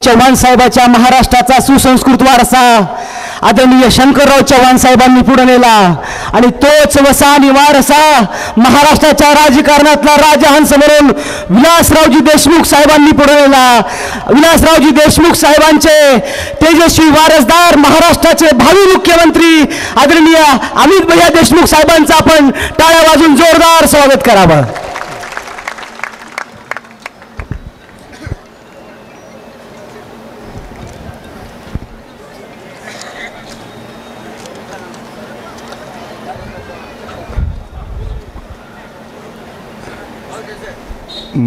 चव्हाण साहेबाच्या महाराष्ट्राचा सुसंस्कृत वारसा आदरणीय शंकरराव चव्हाण साहेबांनी पुढे नेला आणि तोच वसा आणि वारसा महाराष्ट्राच्या राजकारणातला राजहंस म्हणून विलासरावजी देशमुख साहेबांनी पुढे नेला। विलासरावजी देशमुख साहेबांचे तेजस्वी वारसदार महाराष्ट्राचे भावी मुख्यमंत्री आदरणीय अमित भैया देशमुख साहेबांचं आपण टाळ्या वाजवून जोरदार स्वागत करावं।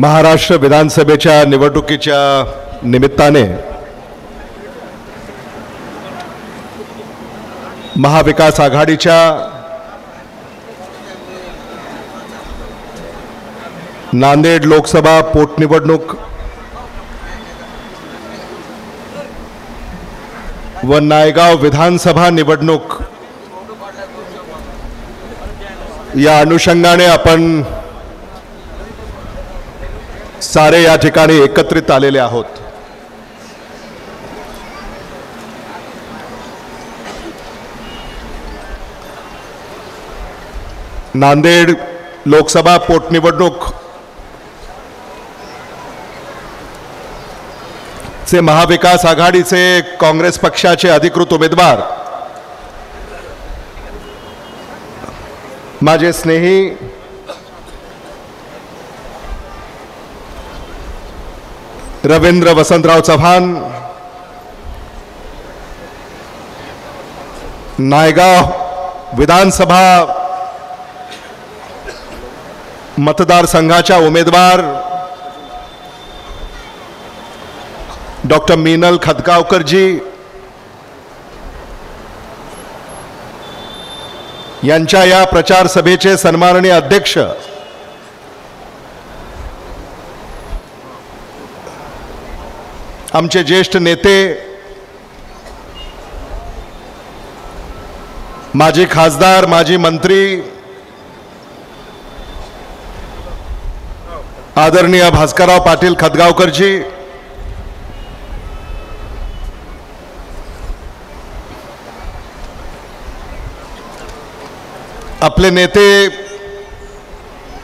महाराष्ट्र विधानसभेच्या निवडणुकीच्या निमित्ताने महाविकास आघाडीच्या नांदेड लोकसभा पोटनिवडणूक व नायगाव विधानसभा निवडणूक या अनुषंगाने आपण सारे या ठिकाणी एकत्रित आलेले आहोत। नांदेड लोकसभा पोटनिवडणूक चे महाविकास आघाडीचे काँग्रेस पक्षाचे अधिकृत उमेदवार माझे स्नेही रवींद्र वसंतराव चव्हाण नायगाव विधानसभा मतदारसंघाच्या उमेदवार डॉक्टर मीनल खतगावकर जी यांच्या या प्रचार सभेचे सन्माननीय अध्यक्ष आमचे ज्येष्ठ नेते माजी खासदार माजी मंत्री आदरणीय भास्करराव पाटील खतगावकरजी, आपले नेते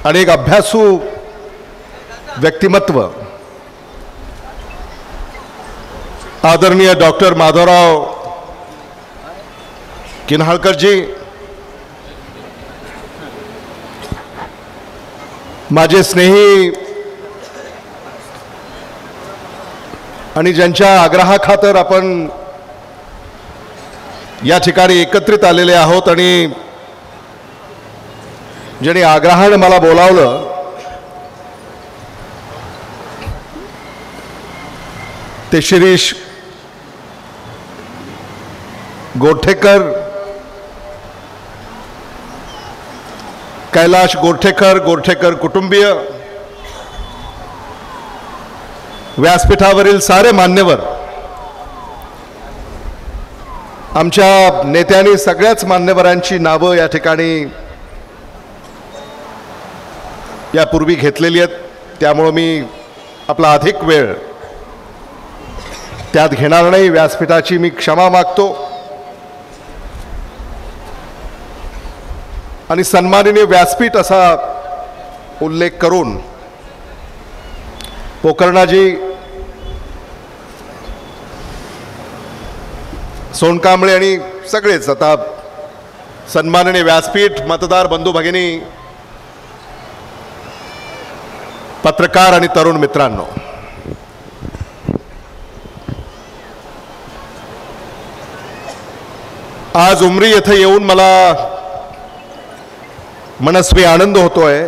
आणि एक अभ्यासू व्यक्तिमत्व आदरणीय डॉक्टर माधवराव किन्हाळकर जी, माझे स्नेही आणि ज्यांच्या आग्रहाखातर आपण या ठिकाणी एकत्रित आलेले आहोत आणि ज्यांनी आग्रहाने मला बोलावलं ते शिरीष गोरठेकर, कैलाश गोरठेकर, गोरठेकर कुटुंबीय, व्यासपीठावरील सारे मान्यवर, आमच्या नेत्यांनी सगळ्याच मान्यवरांची नावं या ठिकाणी यापूर्वी घेतलेली आहेत, त्यामुळे मी आपला अधिक वेळ त्यात घेणार नाही। व्यासपीठाची मी क्षमा मागतो आणि सन्माननीय व्यासपीठ असा उल्लेख करून पोकर्णाजी, सोनकांबळे आणि सगळेच आता सन्माननीय व्यासपीठ, मतदार बंधू भगिनी, पत्रकार आणि तरुण मित्रांनो, आज उमरी येथे येऊन मला मनस्वी आनंद होतोय।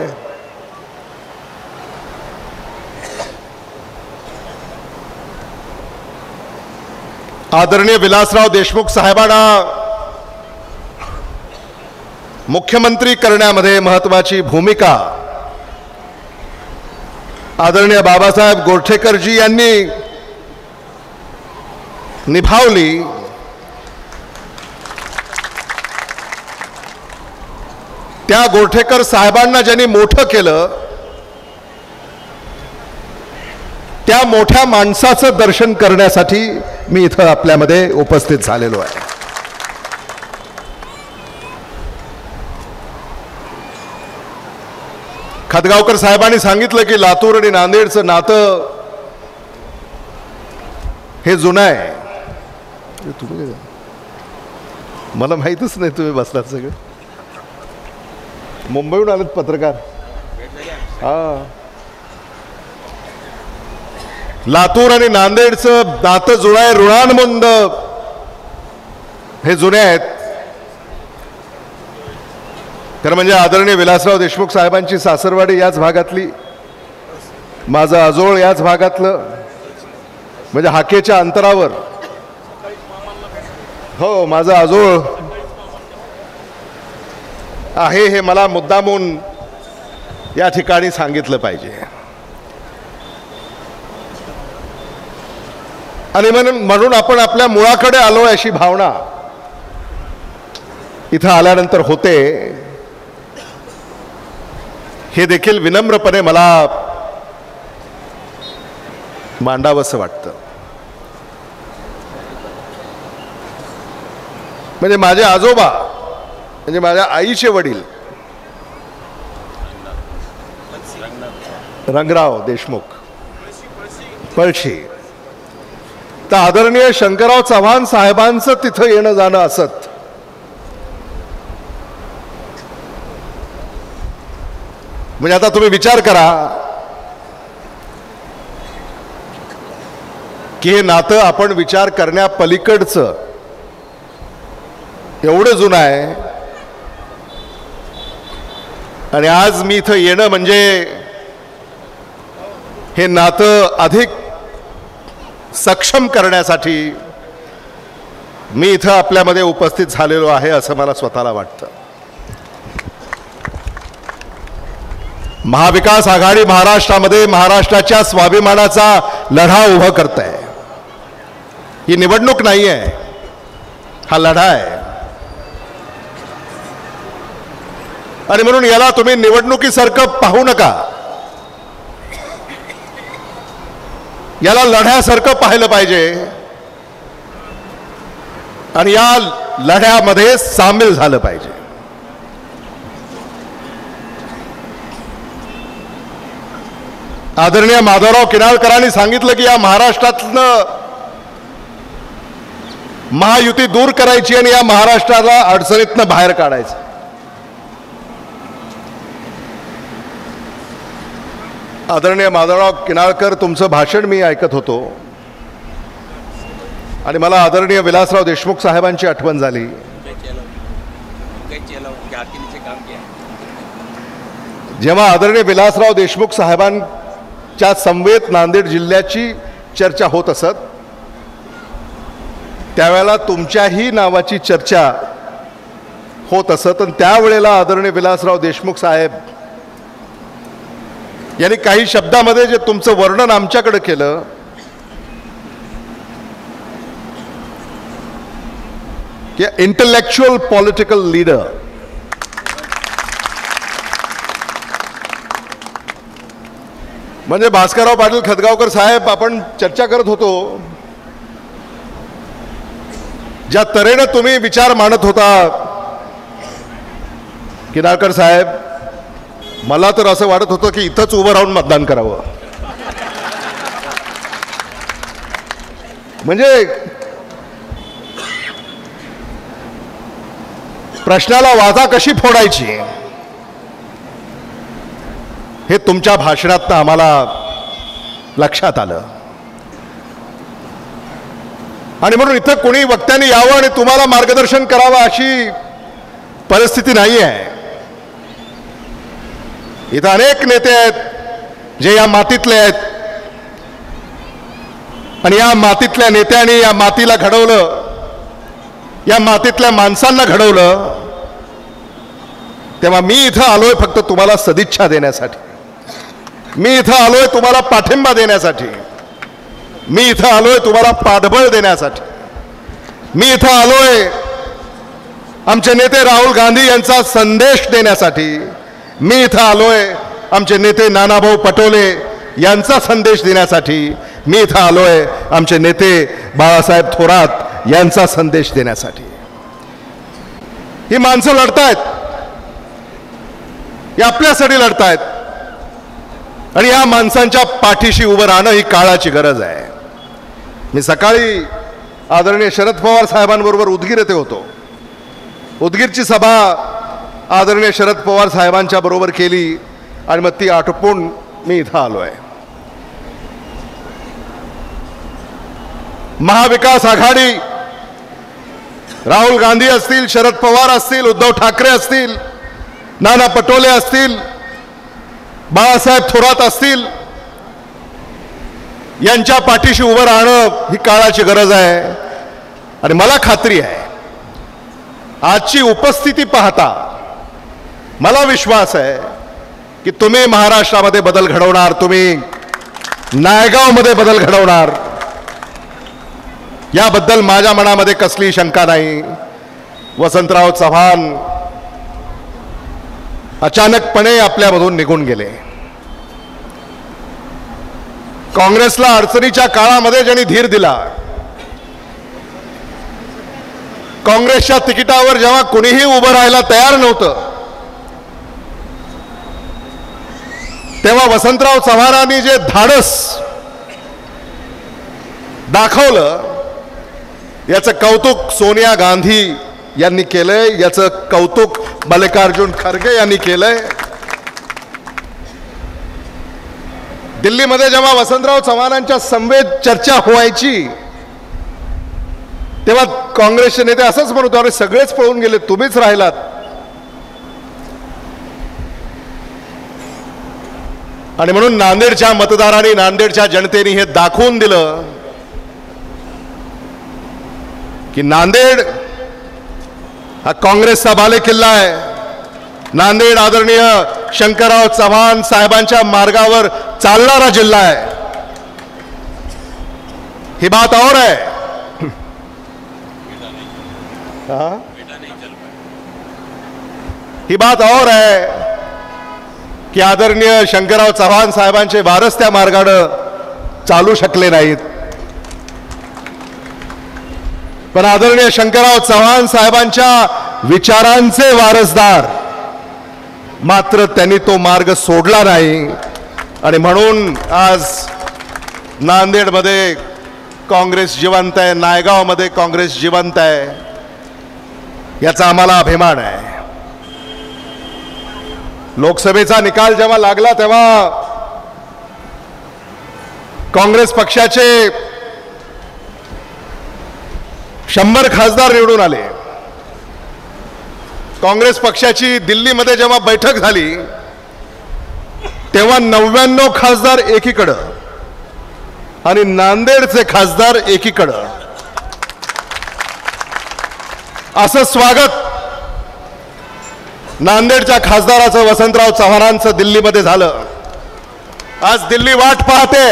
आदरणीय विलासराव देशमुख साहेबांना मुख्यमंत्री करण्यामध्ये महत्त्वाची भूमिका आदरणीय बाबासाहेब गोरठेकरजी यांनी निभावली। त्या गोरठेकर साहेबांना ज्यांनी मोठं केलं त्या मोठ्या माणसाचं दर्शन करण्यासाठी मी इथं आपल्यामध्ये उपस्थित झालेलो आहे. खतगावकर साहेबांनी सांगितलं की लातूर आणि नांदेडचं नातं हे जुनं आहे. तुम्ही मला माहीतच नाही, तुम्ही बसलात सगळे. मुंबईहून आलेत पत्रकार. हा, लातूर आणि नांदेडचं नातं जुळं आहे, ऋणानुबंध हे जुने आहेत. खरं म्हणजे आदरणीय विलासराव देशमुख साहेबांची सासरवाडी याच भागातली, माझं आजोळ याच भागातलं, म्हणजे हाकेच्या अंतरावर. हो, माझं आजोळ आहे हे मला मुद्दामून या ठिकाणी सांगितलं पाहिजे. आणि म्हणून आपण आपल्या मुळाकडे आलो अशी भावना इथं आल्यानंतर होते. हे देखील विनम्रपणे मला मांडावंसं वाटतं. म्हणजे माझे आजोबा, म्हणजे माझ्या आईचे वडील रंगराव देशमुख पळशी, तर आदरणीय शंकरराव चव्हाण साहेबांचं तिथं येणं जाणं असत. म्हणजे आता तुम्ही विचार करा की हे नातं आपण विचार करण्या पलीकडचं एवढं जुनं आहे. आणि आज मी इथं येणं म्हणजे हे नातं अधिक सक्षम करण्यासाठी मी इथं आपल्यामध्ये उपस्थित झालेलो आहे असं मला स्वतःला वाटतं. महाविकास आघाडी महाराष्ट्रामध्ये महाराष्ट्राच्या स्वाभिमानाचा लढा उभा करत आहे. ही निवडणूक नाही आहे, हा लढा आहे. आणि म्हणून याला तुम्ही निवडणुकीसारखं पाहू नका, याला लढ्यासारखं पाहिलं पाहिजे आणि या लढ्यामध्ये सामील झालं पाहिजे. आदरणीय माधवराव किनाळकरांनी सांगितलं की या महाराष्ट्रातलं महायुती दूर करायची आणि या महाराष्ट्राला अडचणीतनं बाहेर काढायचं. आदरणीय माधवराव किनाळकर, तुमचं भाषण मी ऐकत होतो आणि मला आदरणीय विलासराव देशमुख साहेबांची आठवण झाली. जेव्हा आदरणीय विलासराव देशमुख साहेबांच्या समवेत नांदेड जिल्ह्याची चर्चा होत असत, त्यावेळेला तुमच्याही नावाची चर्चा होत असत. आणि त्यावेळेला आदरणीय विलासराव देशमुख साहेब यांनी काही शब्दामध्ये जे तुमचं वर्णन आमच्याकडे केलं, की इंटेलेक्च्युअल पॉलिटिकल लीडर, म्हणजे भास्करराव पाटील खतगावकर साहेब, आपण चर्चा करत होतो, ज्या तऱ्हेनं तुम्ही विचार मांडत होता किनाळकर साहेब, मला तर असं वाटत होतं की इथंच उभं राहून मतदान करावं. म्हणजे प्रश्नाला वाजा कशी फोडायची हे तुमच्या भाषणात आम्हाला लक्षात आलं. आणि म्हणून इथं कोणी वक्त्यांनी यावं आणि तुम्हाला मार्गदर्शन करावं अशी परिस्थिती नाही आहे. इथं अनेक नेते आहेत जे या मातीतले आहेत आणि या मातीतल्या नेत्यांनी या मातीला घडवलं, या मातीतल्या माणसांना घडवलं. तेव्हा मी इथं आलोय फक्त तुम्हाला सदिच्छा देण्यासाठी, मी इथं आलोय तुम्हाला पाठिंबा देण्यासाठी, मी इथं आलोय तुम्हाला पाठबळ देण्यासाठी, मी इथं आलोय आमचे नेते राहुल गांधी यांचा संदेश देण्यासाठी, मी इथं आलोय आमचे नेते नानाभाऊ पटोले यांचा संदेश देण्यासाठी मी इथं आलोय. आमचे नेते बाळासाहेब थोरात यांचा संदेश देण्यासाठी. ही माणसं लढतायत, हे आपल्यासाठी लढतायत आणि या माणसांच्या पाठीशी उभं राहणं ही काळाची गरज आहे. मी सकाळी आदरणीय शरद पवार साहेबांबरोबर उदगीर येथे होतो. उदगीरची सभा आदरणीय शरद पवार साहेबांच्या बरोबर केली आणि मग ती आटोपून मी इथं आलो आहे. महाविकास आघाडी, राहुल गांधी असतील, शरद पवार असतील, उद्धव ठाकरे असतील, नाना पटोले असतील, बाळासाहेब थोरात असतील, यांच्या पाठीशी उभं राहणं ही काळाची गरज आहे. आणि मला खात्री आहे, आजची उपस्थिती पाहता मला विश्वास आहे की तुम्ही महाराष्ट्रामध्ये बदल घडवणार, तुम्ही नायगावमध्ये बदल घडवणार, याबद्दल माझ्या मनामध्ये कसली शंका नाही. वसंतराव चव्हाण अचानकपणे आपल्यामधून निघून गेले. काँग्रेसला अडचणीच्या काळामध्ये ज्यांनी धीर दिला, काँग्रेसच्या तिकिटावर जेव्हा कुणीही उभं राहायला तयार नव्हतं, तेव्हा वसंतराव चव्हाणांनी जे धाडस दाखवलं, याचं कौतुक सोनिया गांधी यांनी केलंय, याचं कौतुक मल्लिकार्जुन खरगे यांनी केलंय. दिल्लीमध्ये जेव्हा वसंतराव चव्हाणांच्या संवेद चर्चा व्हायची, तेव्हा काँग्रेसचे नेते असंच म्हणत होते, सगळेच पळून गेले, तुम्हीच राहिलात. आणि म्हणून नांदेडच्या मतदारांनी, नांदेडच्या जनतेने हे दाखवून दिलं की नांदेड हा काँग्रेसचा बालेकिल्ला आहे. नांदेड आदरणीय शंकरराव चव्हाण साहेबांच्या मार्गावर चालणारा जिल्हा आहे. ही बात और है. ही बात और है की आदरणीय शंकरराव चव्हाण साहेबांचे वारस त्या मार्गाने चालू शकले नाहीत, पण आदरणीय शंकरराव चव्हाण साहेबांच्या विचारांचे वारसदार मात्र त्यांनी तो मार्ग सोडला नाही. आणि म्हणून आज नांदेडमध्ये काँग्रेस जिवंत आहे, नायगावमध्ये काँग्रेस जिवंत आहे, याचा आम्हाला अभिमान आहे. लोकसभेचा निकाल जेव्हा लागला तेव्हा काँग्रेस पक्षाचे 100 खासदार निवडून आले. काँग्रेस पक्षाची दिल्लीमध्ये जेव्हा बैठक झाली तेव्हा 99 खासदार एकीकडं आणि नांदेडचे खासदार एकीकडं. असं स्वागत नांदेडच्या खासदाराचं, वसंतराव चव्हाणांचं दिल्लीमध्ये झालं. आज दिल्ली वाट पाहते,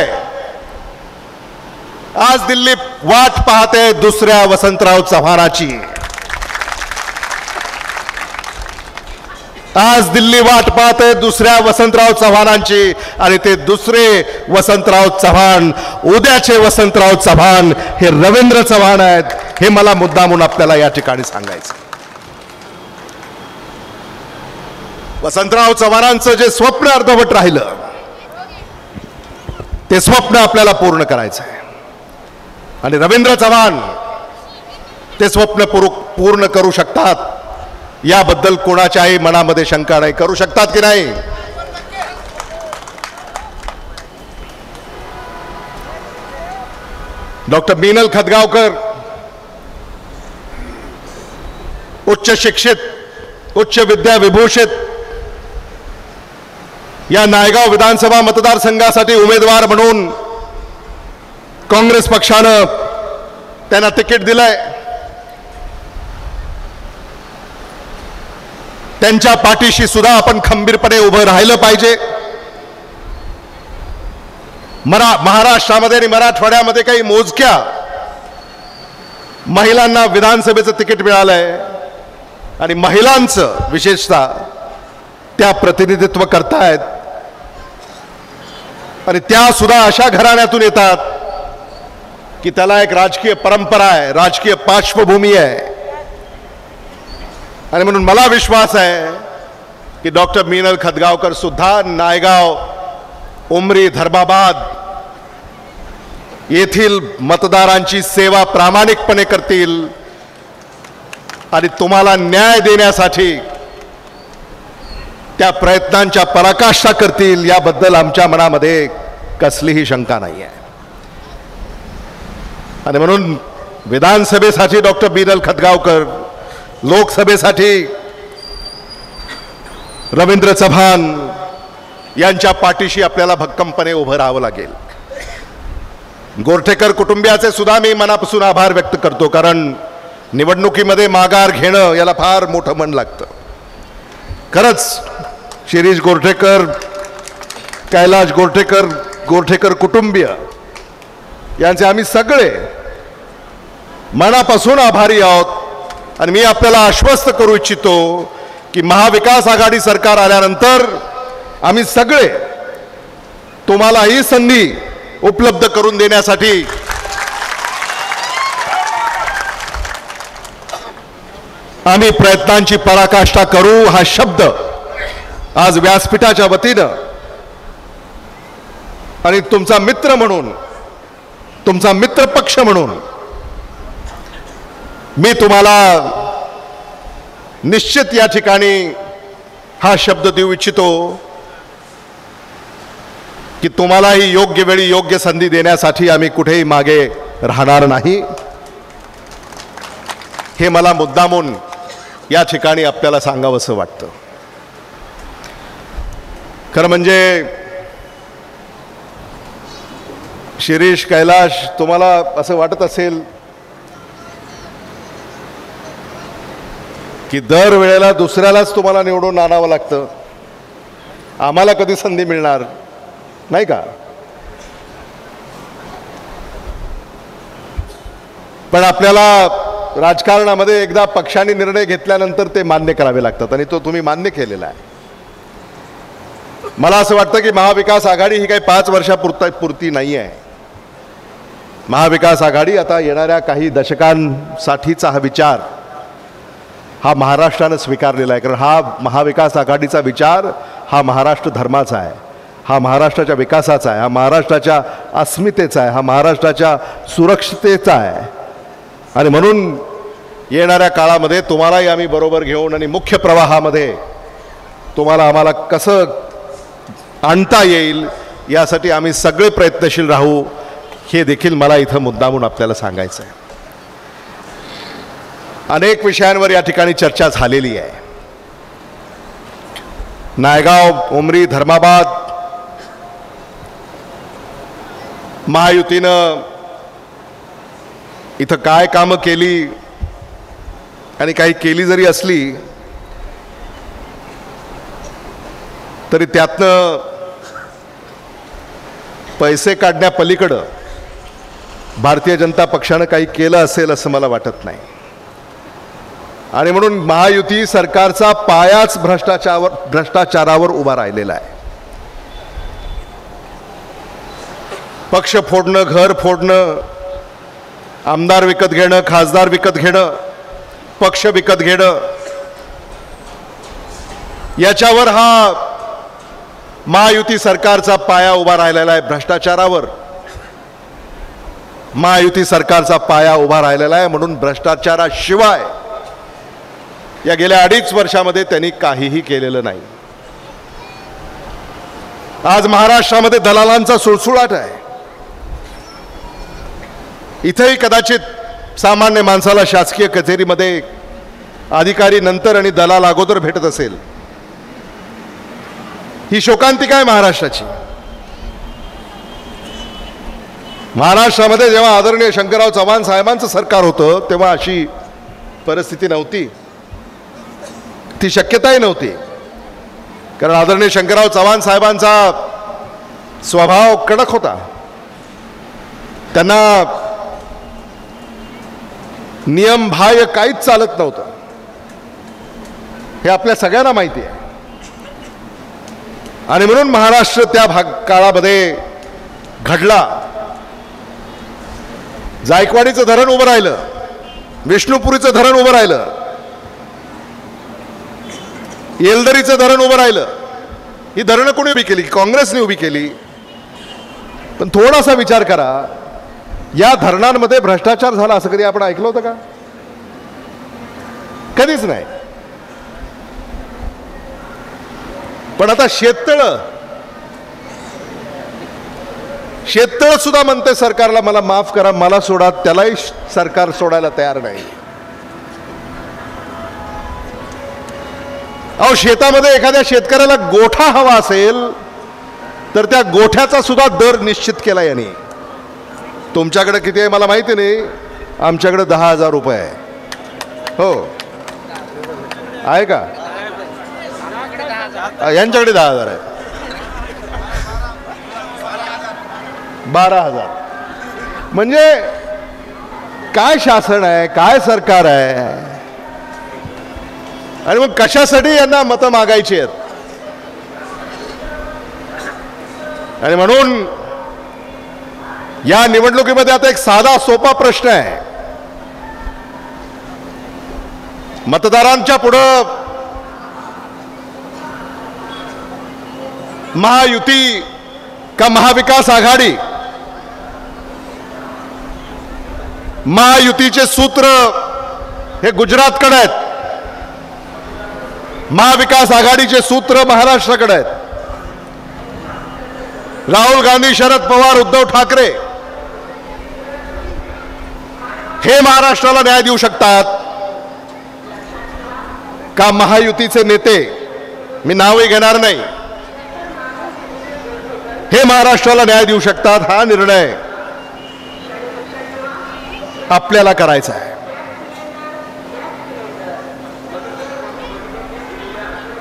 आज दिल्ली वाट पाहते दुसऱ्या वसंतराव चव्हाणाची. आज दिल्ली वाट पाहते दुसऱ्या वसंतराव चव्हाणांची. आणि ते दुसरे वसंतराव चव्हाण, उद्याचे वसंतराव चव्हाण हे रवींद्र चव्हाण आहेत. हे मला मुद्दामून आपल्याला या ठिकाणी सांगायचं. वसंतराव चव्हाणांचं जे स्वप्न अर्धवट राहिलं, ते स्वप्न आपल्याला पूर्ण करायचं आहे. आणि रवींद्र चव्हाण ते स्वप्न पूर्ण करू शकतात, याबद्दल कोणाच्याही मनामध्ये शंका नाही. करू शकतात की नाही? डॉक्टर मीनल खदगावकर उच्च शिक्षित, उच्च विद्या विभूषित या नायगाव विधानसभा मतदारसंघासाठी उमेदवार म्हणून काँग्रेस पक्षानं त्यांना तिकीट दिलंय. त्यांच्या पाठीशी सुद्धा आपण खंबीरपणे उभं राहिलं पाहिजे. महाराष्ट्रामध्ये आणि मराठवाड्यामध्ये काही मोजक्या महिलांना विधानसभेचं तिकीट मिळालंय आणि महिलांचं विशेषतः त्या प्रतिनिधित्व करतायत. आणि त्या सुद्धा अशा घराण्यातून येतात की त्याला एक राजकीय परंपरा आहे, राजकीय पार्श्वभूमी आहे. आणि म्हणून मला विश्वास आहे की डॉक्टर मिनल खतगावकर सुद्धा नायगाव, उमरी, धर्माबाद येथील मतदारांची सेवा प्रामाणिकपणे करतील आणि तुम्हाला न्याय देण्यासाठी त्या प्रयत्नांच्या पराकाष्ठा करतील, याबद्दल आमच्या मनामध्ये कसलीही शंका नाही आहे. आणि म्हणून विधानसभेसाठी डॉक्टर मिनल खतगावकर, लोकसभेसाठी रवींद्र चव्हाण यांच्या पाठीशी आपल्याला भक्कमपणे उभं राहावं लागेल. गोरठेकर कुटुंबियाचे सुद्धा मी मनापासून आभार व्यक्त करतो, कारण निवडणुकीमध्ये माघार घेणं याला फार मोठं मन लागतं. खरंच शिरीष गोरठेकर, कैलाश गोरठेकर, गोरठेकर कुटुंबीय यांचे आम्ही सगळे मनापासून आभारी आहोत. आणि मी आपल्याला आश्वस्त करू इच्छितो की महाविकास आघाडी सरकार आल्यानंतर आम्ही सगळे तुम्हाला ही संधी उपलब्ध करून देण्यासाठी आम्ही प्रयत्नांची पराकाष्ठा करू. हा शब्द आज व्यासपीठाच्या वतीनं आणि तुमचा मित्र म्हणून, तुमचा मित्रपक्ष म्हणून मी तुम्हाला निश्चित या ठिकाणी हा शब्द देऊ इच्छितो की तुम्हालाही योग्य वेळी योग्य संधी देण्यासाठी आम्ही कुठेही मागे राहणार नाही. हे मला मुद्दामून या ठिकाणी आपल्याला सांगावंसं वाटतं. खरं म्हणजे शिरीष, कैलाश, तुम्हाला असं वाटत असेल की दर वेळेला दुसऱ्यालाच तुम्हाला निवडून आणावं लागतं, आम्हाला कधी संधी मिळणार नाही का? पण आपल्याला राजकारणामध्ये एकदा पक्षाने निर्णय घेतल्यानंतर ते मान्य करावे लागतात आणि तो तुम्ही मान्य केलेला आहे. मला असं वाटतं की महाविकास आघाडी ही काही 5 वर्षापुरती नाही आहे. महाविकास आघाडी आता येणाऱ्या काही दशकांसाठीचा हा विचार हा महाराष्ट्रानं स्वीकारलेला आहे. कारण हा महाविकास आघाडीचा विचार हा महाराष्ट्र धर्माचा आहे, हा महाराष्ट्राच्या विकासाचा आहे, हा महाराष्ट्राच्या अस्मितेचा आहे, हा महाराष्ट्राच्या सुरक्षिततेचा आहे. आणि म्हणून येणाऱ्या काळामध्ये तुम्हालाही आम्ही बरोबर घेऊन आणि मुख्य प्रवाहामध्ये तुम्हाला आम्हाला कसं आणता येईल यासाठी आम्ही सगळे प्रयत्नशील राहू, हे देखील मला इथं मुद्दामून आपल्याला सांगायचं आहे. अनेक विषयांवर या ठिकाणी चर्चा झालेली आहे. नायगाव, उमरी, धर्माबाद महायुतीनं इथं काय कामं केली आणि काही केली जरी असली तरी त्यातनं पैसे काढण्यापलीकडं भारतीय जनता पक्षानं काही केलं असेल असं मला वाटत नाही. आणि म्हणून महायुती सरकारचा पायाच भ्रष्टाचारावर उभा राहिलेला आहे. पक्ष फोडणं, घर फोडणं, आमदार विकत घेणं, खासदार विकत घेणं, पक्ष विकत घेणं, याच्यावर हा महायुती सरकारचा पाया उभा राहिलेला आहे. भ्रष्टाचारावर महायुती सरकारचा पाया उभा राहिलेला आहे. म्हणून भ्रष्टाचाराशिवाय या गेल्या 2.5 वर्षामध्ये त्यांनी काहीही केलेलं नाही. आज महाराष्ट्रामध्ये दलालांचा सुळसुळाट आहे. इथेही कदाचित सामान्य माणसाला शासकीय कचेरीमध्ये अधिकारी नंतर आणि दलाल अगोदर भेटत असेल. ही शोकांतिका आहे महाराष्ट्राची. महाराष्ट्रामध्ये जेव्हा आदरणीय शंकरराव चव्हाण साहेबांचं सरकार होतं तेव्हा अशी परिस्थिती नव्हती, ती शक्यताही नव्हती. कारण आदरणीय शंकरराव चव्हाण साहेबांचा स्वभाव कडक होता. त्यांना नियमबाह्य काहीच चालत नव्हतं, हे आपल्या सगळ्यांना माहिती आहे. आणि म्हणून महाराष्ट्र त्या काळामध्ये घडला. जायकवाडीचं धरण उभं राहिलं, विष्णुपुरीचं धरण उभं राहिलं, येलदरीचं धरण उभं राहिलं. ही धरणं कोणी उभी केली? काँग्रेसने उभी केली. पण थोडासा विचार करा, या धरणांमध्ये भ्रष्टाचार झाला असं कधी आपण ऐकलं होतं का? कधीच नाही. पण आता शेततळं सुद्धा म्हणते सरकारला, मला माफ करा, मला सोडा. त्यालाही सरकार सोडायला तयार नाही. अहो, शेतामध्ये एखाद्या शेतकऱ्याला गोठा हवा असेल तर त्या गोठ्याचा सुद्धा दर निश्चित केला यांनी. तुमच्याकडे किती आहे मला माहिती नाही, आमच्याकडे 10,000 रुपये आहे. हो, आहे का? यांच्याकडे 10,000 आहे. 12,000. म्हणजे काय शासन आहे, काय सरकार आहे? आणि मग कशासाठी यांना मतं मागायची आहेत? आणि म्हणून या निवडणुकीमध्ये आता एक साधा सोपा प्रश्न आहे. मतदारांच्या पुढं महायुती का महाविकास आघाडी? महायुतीचे सूत्र हे गुजरातकडे आहेत, महाविकास आघाडीचे सूत्र महाराष्ट्राकडे आहेत. राहुल गांधी, शरद पवार, उद्धव ठाकरे हे महाराष्ट्राला न्याय देऊ शकतात का महायुतीचे नेते, मी नावही घेणार नाही, हे महाराष्ट्राला न्याय देऊ शकतात? हा निर्णय आपल्याला करायचा आहे.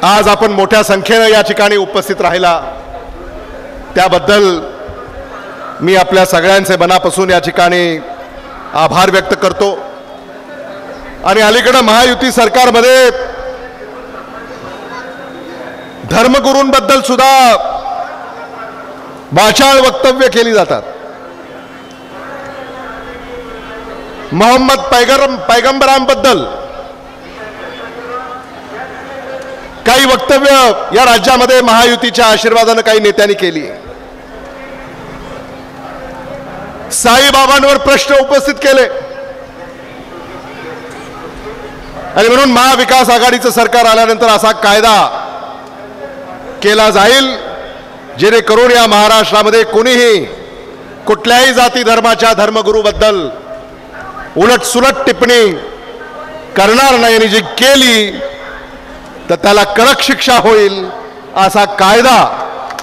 आज आपण मोठ्या संख्येने या ठिकाणी उपस्थित राहिला त्याबद्दल मी आपल्या सगळ्यांचे मनापासून या ठिकाणी आभार व्यक्त करतो. आणि अलीकडे महायुती सरकारमध्ये धर्मगुरूंबद्दल सुद्धा वाचाळ वक्तव्य केली जातात. मोहम्मद पैगंबरांबद्दल काही वक्तव्य या राज्यामध्ये महायुतीच्या आशीर्वादानं काही नेत्यांनी केली. साईबाबांवर प्रश्न उपस्थित केले. आणि म्हणून महाविकास आघाडीचं सरकार आल्यानंतर असा कायदा केला जाईल जेणेकरून या महाराष्ट्रामध्ये कोणीही कुठल्याही जाती धर्माच्या धर्मगुरूबद्दल उलटसुलट टिप्पणी करणार नाही. आणि जी केली तर त्याला कडक शिक्षा होईल असा कायदा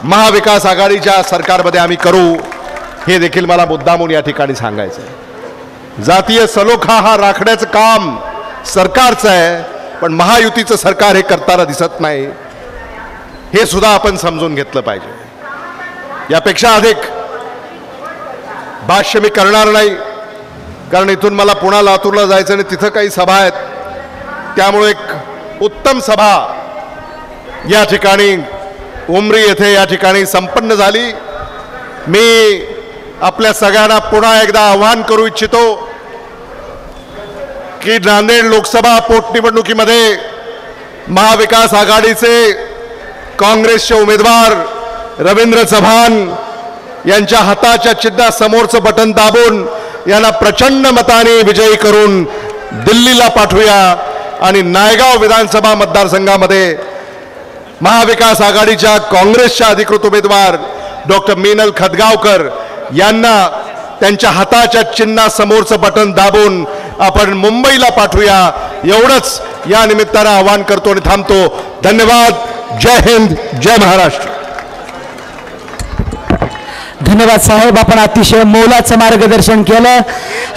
महाविकास आघाडीच्या सरकारमध्ये आम्ही करू, हे देखील मला मुद्दामून या ठिकाणी सांगायचं आहे. जातीय सलोखा हा राखण्याचं काम सरकारचं आहे, पण महायुतीचं सरकार हे करताना दिसत नाही. हे सुद्धा आपण समजून घेतलं पाहिजे. यापेक्षा अधिक भाष्य मी करणार नाही, कारण इथून मला पुन्हा लातूरला जायचं आणि तिथं काही सभा आहेत. त्यामुळे एक उत्तम सभा या ठिकाणी उमरी येथे या ठिकाणी संपन्न झाली. मी आपल्या सगळ्यांना पुन्हा एकदा आवाहन करू इच्छितो की नांदेड लोकसभा पोटनिवडणुकीमध्ये महाविकास आघाडीचे काँग्रेसचे उमेदवार रवींद्र चव्हाण यांच्या हाताच्या चिन्हासमोरचं बटन दाबून यांना प्रचंड मताने विजयी करून दिल्लीला पाठवूया. आणि नायगाव विधानसभा मतदारसंघामध्ये महाविकास आघाडीच्या काँग्रेसच्या अधिकृत उमेदवार डॉक्टर मीनल खदगावकर यांना त्यांच्या हाताच्या चिन्हासमोरचं बटन दाबून आपण मुंबईला पाठवूया. एवढंच या निमित्तानं आवाहन करतो आणि थांबतो. धन्यवाद. जय हिंद, जय महाराष्ट्र. धन्यवाद साहेब, आपण अतिशय मोलाचं मार्गदर्शन केलं.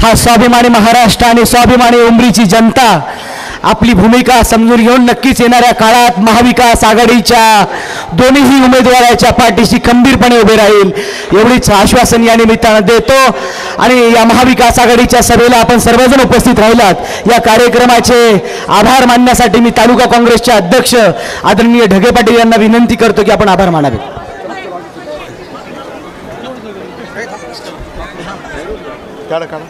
हा स्वाभिमानी महाराष्ट्र आणि स्वाभिमानी उमरीची जनता आपली भूमिका समजून घेऊन नक्कीच येणाऱ्या काळात महाविकास आघाडीच्या दोन्हीही उमेदवाराच्या पाठीशी खंबीरपणे उभे राहील एवढीच आश्वासन या निमित्तानं देतो. आणि या महाविकास आघाडीच्या सभेला आपण सर्वजण उपस्थित राहिलात या कार्यक्रमाचे आभार मानण्यासाठी मी तालुका काँग्रेसचे अध्यक्ष आदरणीय ढगे पाटील यांना विनंती करतो की आपण आभार मानावे. काढा काढा